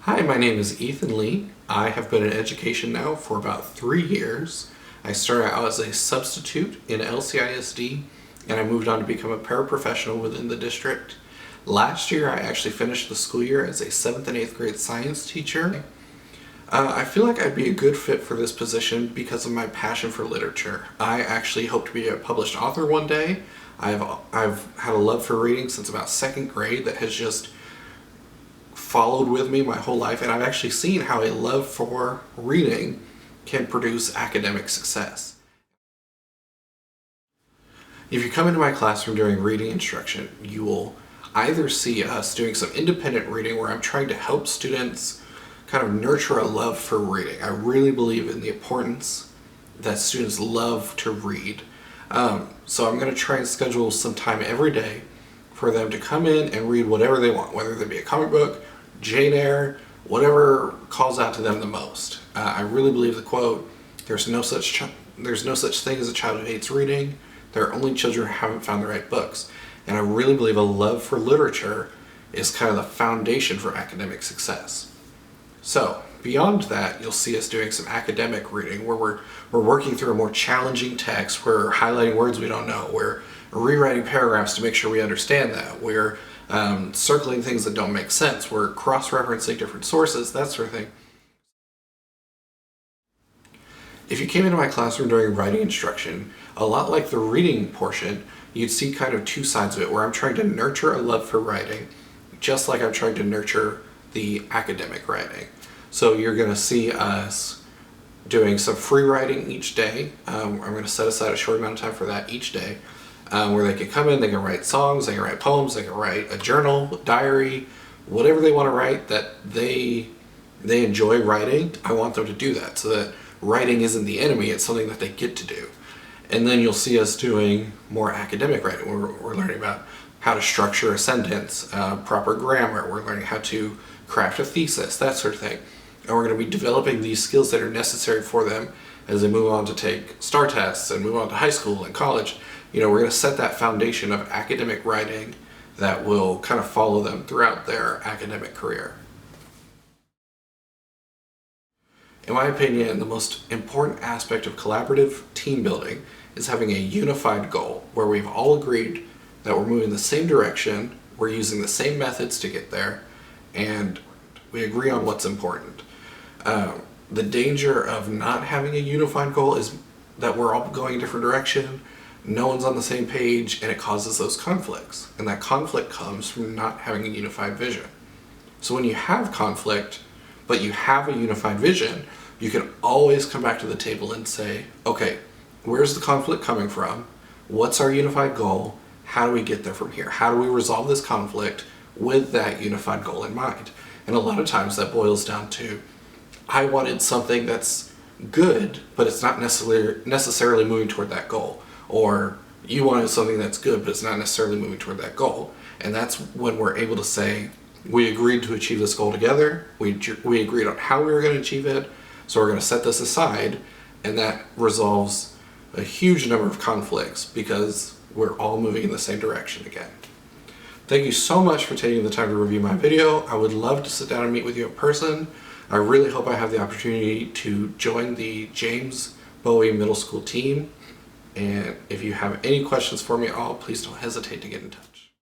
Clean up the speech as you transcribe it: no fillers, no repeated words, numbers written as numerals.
Hi, my name is Ethan Lee. I have been in education now for about 3 years. I started out as a substitute in LCISD and I moved on to become a paraprofessional within the district. Last year I actually finished the school year as a 7th and 8th grade science teacher. I feel like I'd be a good fit for this position because of my passion for literature. I actually hope to be a published author one day. I've had a love for reading since about 2nd grade that has just followed with me my whole life, and I've actually seen how a love for reading can produce academic success. If you come into my classroom during reading instruction, you will either see us doing some independent reading where I'm trying to help students kind of nurture a love for reading. I really believe in the importance that students love to read. So I'm going to try and schedule some time every day for them to come in and read whatever they want, whether they be a comic book, Jane Eyre, whatever calls out to them the most. I really believe the quote, there's no such thing as a child who hates reading. There are only children who haven't found the right books. And I really believe a love for literature is kind of the foundation for academic success. So beyond that, you'll see us doing some academic reading where we're working through a more challenging text. We're highlighting words we don't know. We're rewriting paragraphs to make sure we understand that. We're circling things that don't make sense. We're cross-referencing different sources, that sort of thing. If you came into my classroom during writing instruction, a lot like the reading portion, you'd see kind of two sides of it, where I'm trying to nurture a love for writing, just like I'm trying to nurture the academic writing. So you're going to see us doing some free writing each day. I'm going to set aside a short amount of time for that each day, where they can come in, they can write songs, they can write poems, they can write a journal, a diary, whatever they want to write that they enjoy writing. I want them to do that so that writing isn't the enemy, it's something that they get to do. And then you'll see us doing more academic writing. We're learning about how to structure a sentence, proper grammar. We're learning how to craft a thesis, that sort of thing. And we're going to be developing these skills that are necessary for them as they move on to take STAR tests and move on to high school and college. We're going to set that foundation of academic writing that will kind of follow them throughout their academic career. In my opinion, the most important aspect of collaborative team building is having a unified goal where we've all agreed that we're moving the same direction, we're using the same methods to get there, and we agree on what's important. The danger of not having a unified goal is that we're all going a different direction, no one's on the same page, and it causes those conflicts. And that conflict comes from not having a unified vision. So when you have conflict, but you have a unified vision, you can always come back to the table and say, okay, where's the conflict coming from? What's our unified goal? How do we get there from here? How do we resolve this conflict with that unified goal in mind? And a lot of times that boils down to, I wanted something that's good, but it's not necessarily moving toward that goal. Or you wanted something that's good, but it's not necessarily moving toward that goal. And that's when we're able to say, we agreed to achieve this goal together, we agreed on how we were going to achieve it, so we're going to set this aside, and that resolves a huge number of conflicts because we're all moving in the same direction again. Thank you so much for taking the time to review my video. I would love to sit down and meet with you in person. I really hope I have the opportunity to join the James Bowie Middle School team. And if you have any questions for me at all, please don't hesitate to get in touch.